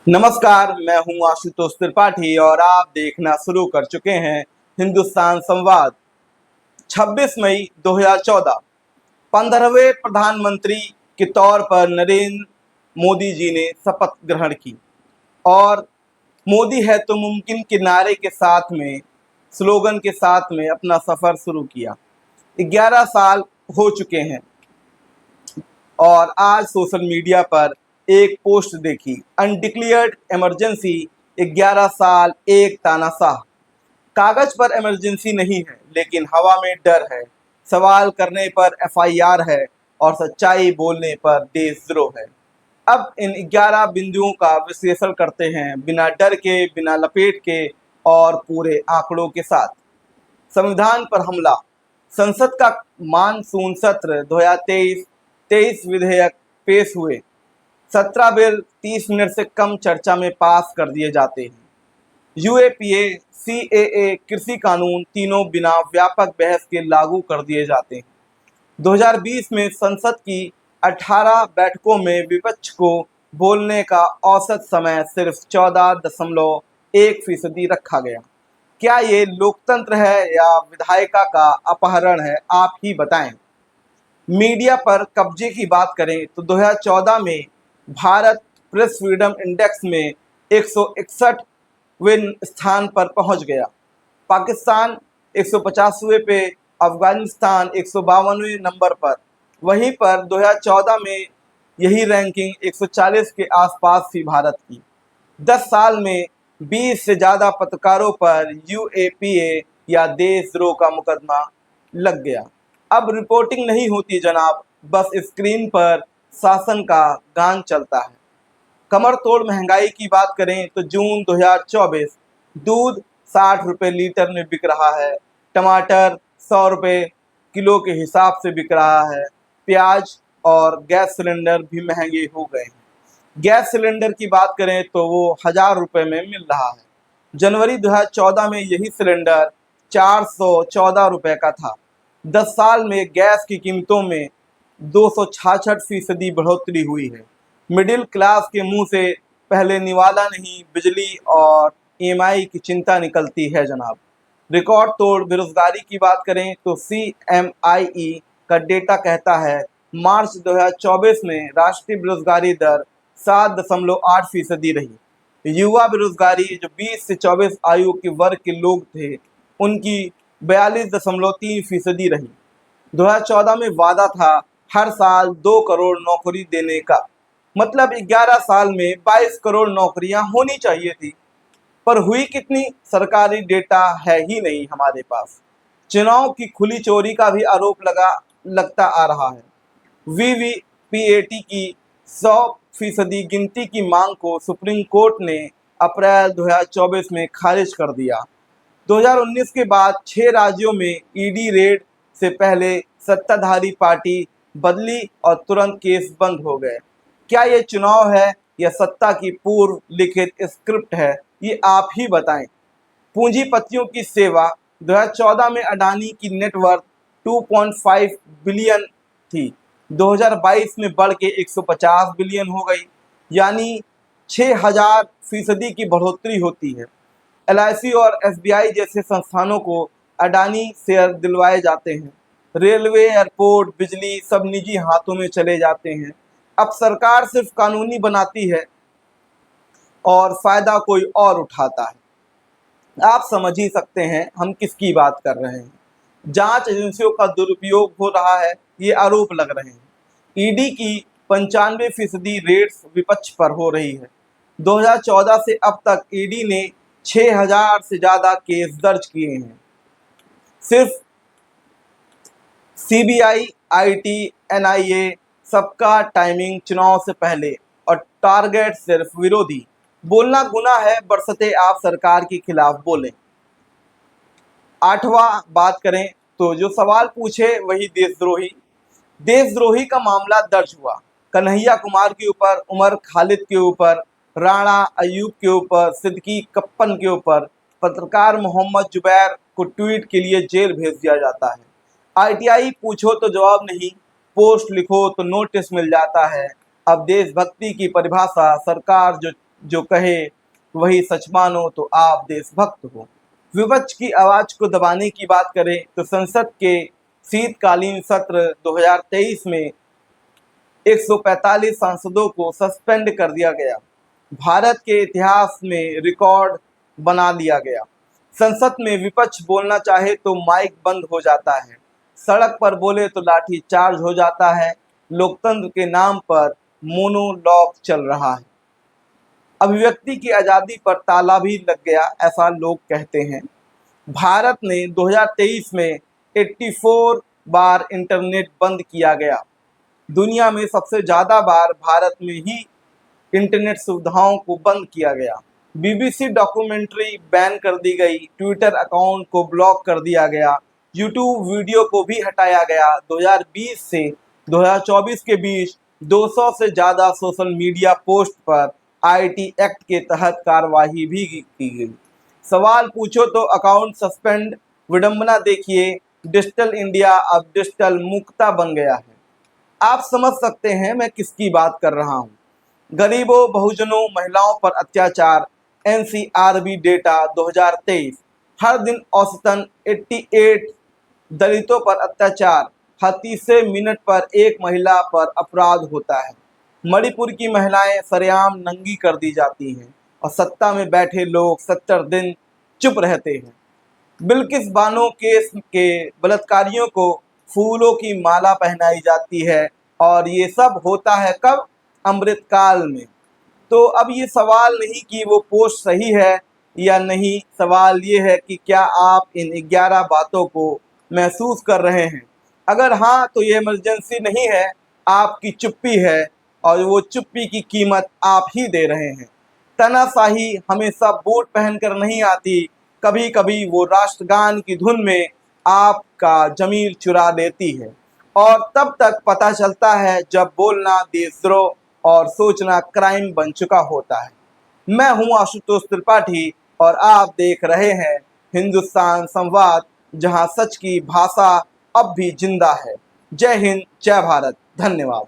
नमस्कार, मैं हूं आशुतोष त्रिपाठी और आप देखना शुरू कर चुके हैं हिंदुस्तान संवाद। 26 मई 2014 15वें प्रधानमंत्री के तौर पर नरेंद्र मोदी जी ने शपथ ग्रहण की और मोदी है तो मुमकिन के नारे के साथ में स्लोगन के साथ में अपना सफर शुरू किया। 11 साल हो चुके हैं और आज सोशल मीडिया पर एक पोस्ट देखी, अनडिक्लेयर्ड इमरजेंसी 11 साल एक तानाशाह। कागज पर इमरजेंसी नहीं है लेकिन हवा में डर है, सवाल करने पर एफआईआर है और सच्चाई बोलने पर देशद्रोह है। अब इन 11 बिंदुओं का विश्लेषण करते हैं, बिना डर के, बिना लपेट के और पूरे आंकड़ों के साथ। संविधान पर हमला, संसद का मानसून सत्र 2023 विधेयक पेश हुए। 17 बिल 30 मिनट से कम चर्चा में पास कर दिए जाते हैं। यूएपीए, सीएए, कृषि कानून तीनों बिना व्यापक बहस के लागू कर दिए जाते हैं। 2020 में संसद की 18 बैठकों में विपक्ष को बोलने का औसत समय सिर्फ 14.1% रखा गया। क्या ये लोकतंत्र है या विधायिका का अपहरण है, आप ही बताएं। मीडिया पर कब्जे की बात करें तो 2014 में भारत प्रेस फ्रीडम इंडेक्स में 161वें स्थान पर पहुंच गया। पाकिस्तान 150वें पे, अफगानिस्तान 152वें नंबर पर। वहीं पर 2014 में यही रैंकिंग 140 के आसपास थी भारत की। 10 साल में 20 से ज़्यादा पत्रकारों पर यूएपीए या देशद्रोह का मुकदमा लग गया। अब रिपोर्टिंग नहीं होती जनाब, बस स्क्रीन पर शासन का गान चलता है। कमर तोड़ महंगाई की बात करें तो जून 2024 दूध 60 रुपये लीटर में बिक रहा है, टमाटर 100 रुपये किलो के हिसाब से बिक रहा है, प्याज और गैस सिलेंडर भी महंगे हो गए हैं। गैस सिलेंडर की बात करें तो वो 1000 रुपये में मिल रहा है। जनवरी 2014 में यही सिलेंडर 414 रुपये का था। 10 साल में गैस की कीमतों में 266% बढ़ोतरी हुई है। मिडिल क्लास के मुंह से पहले निवाला नहीं, बिजली और ईएमआई की चिंता निकलती है जनाब। रिकॉर्ड तोड़ बेरोजगारी की बात करें तो CMIE का डेटा कहता है मार्च 2024 में राष्ट्रीय बेरोजगारी दर 7.8% रही। युवा बेरोजगारी जो 20 से 24 आयु के वर्ग के लोग थे उनकी 42.3% रही। 2014 में वादा था हर साल 2 करोड़ नौकरी देने का, मतलब 11 साल में 22 करोड़ नौकरियां होनी चाहिए थी, पर हुई कितनी सरकारी डेटा है ही नहीं हमारे पास। चुनाव की खुली चोरी का भी आरोप लगता आ रहा है। वीवीपीएटी की 100% गिनती की मांग को सुप्रीम कोर्ट ने अप्रैल 2024 में खारिज कर दिया। 2019 के बाद 6 राज्यों में ईडी रेड से पहले सत्ताधारी पार्टी बदली और तुरंत केस बंद हो गए। क्या ये चुनाव है या सत्ता की पूर्व लिखित स्क्रिप्ट है, ये आप ही बताएं। पूंजीपतियों की सेवा, 2014 में अडानी की नेटवर्थ 2.5 बिलियन थी, 2022 में बढ़ के 150 बिलियन हो गई, यानी 6000% की बढ़ोतरी होती है। LIC और SBI जैसे संस्थानों को अडानी शेयर दिलवाए जाते हैं। रेलवे, एयरपोर्ट, बिजली सब निजी हाथों में चले जाते हैं। अब सरकार सिर्फ कानूनी बनाती है और फायदा कोई और उठाता है। आप समझ ही सकते हैं हम किसकी बात कर रहे हैं। जांच एजेंसियों का दुरुपयोग हो रहा है, ये आरोप लग रहे हैं। ईडी की 95% रेड्स विपक्ष पर हो रही है। 2014 से अब तक ईडी ने 6000 से ज़्यादा केस दर्ज किए हैं। सिर्फ CBI, IT, NIA सबका टाइमिंग चुनाव से पहले और टारगेट सिर्फ विरोधी। बोलना गुनाह है, बरसते आप सरकार के खिलाफ बोलें। 8वां बात करें तो जो सवाल पूछे वही देशद्रोही। देशद्रोही का मामला दर्ज हुआ कन्हैया कुमार के ऊपर, उमर खालिद के ऊपर, राणा अयूब के ऊपर, सिद्दीकी कप्पन के ऊपर। पत्रकार मोहम्मद जुबैर को ट्वीट के लिए जेल भेज दिया जाता है। ITI पूछो तो जवाब नहीं, पोस्ट लिखो तो नोटिस मिल जाता है। अब देशभक्ति की परिभाषा सरकार जो जो कहे वही सच मानो तो आप देशभक्त हो। विपक्ष की आवाज को दबाने की बात करें तो संसद के शीतकालीन सत्र 2023 में 145 सांसदों को सस्पेंड कर दिया गया। भारत के इतिहास में रिकॉर्ड बना लिया गया। संसद में विपक्ष बोलना चाहे तो माइक बंद हो जाता है, सड़क पर बोले तो लाठी चार्ज हो जाता है। लोकतंत्र के नाम पर मोनोलॉग चल रहा है। अभिव्यक्ति की आज़ादी पर ताला भी लग गया, ऐसा लोग कहते हैं। भारत ने 2023 में 84 बार इंटरनेट बंद किया गया। दुनिया में सबसे ज़्यादा बार भारत में ही इंटरनेट सुविधाओं को बंद किया गया। बीबीसी डॉक्यूमेंट्री बैन कर दी गई, ट्विटर अकाउंट को ब्लॉक कर दिया गया, यूट्यूब वीडियो को भी हटाया गया। 2020 से 2024 के बीच 200 से ज़्यादा सोशल मीडिया पोस्ट पर आईटी एक्ट के तहत कार्रवाई भी की गई। सवाल पूछो तो अकाउंट सस्पेंड, विडंबना देखिए, डिजिटल इंडिया अब डिजिटल मुक्ता बन गया है। आप समझ सकते हैं मैं किसकी बात कर रहा हूँ। गरीबों, बहुजनों, महिलाओं पर अत्याचार, एनसीआरबी डेटा 2023, हर दिन औसतन 88 दलितों पर अत्याचार, हर तीसरे मिनट पर एक महिला पर अपराध होता है। मणिपुर की महिलाएं सरेआम नंगी कर दी जाती हैं और सत्ता में बैठे लोग 70 दिन चुप रहते हैं। बिल्किस बानो केस के बलात्कारियों को फूलों की माला पहनाई जाती है और ये सब होता है कब? अमृतकाल में। तो अब ये सवाल नहीं कि वो पोस्ट सही है या नहीं, सवाल ये है कि क्या आप इन 11 बातों को महसूस कर रहे हैं। अगर हाँ तो ये इमरजेंसी नहीं है, आपकी चुप्पी है और वो चुप्पी की कीमत आप ही दे रहे हैं। तानाशाही हमेशा बूट पहनकर नहीं आती, कभी कभी वो राष्ट्रगान की धुन में आपका जमीर चुरा लेती है और तब तक पता चलता है जब बोलना देशद्रोह और सोचना क्राइम बन चुका होता है। मैं हूं आशुतोष त्रिपाठी और आप देख रहे हैं हिंदुस्तान संवाद, जहां सच की भाषा अब भी जिंदा है। जय हिंद, जय भारत, धन्यवाद।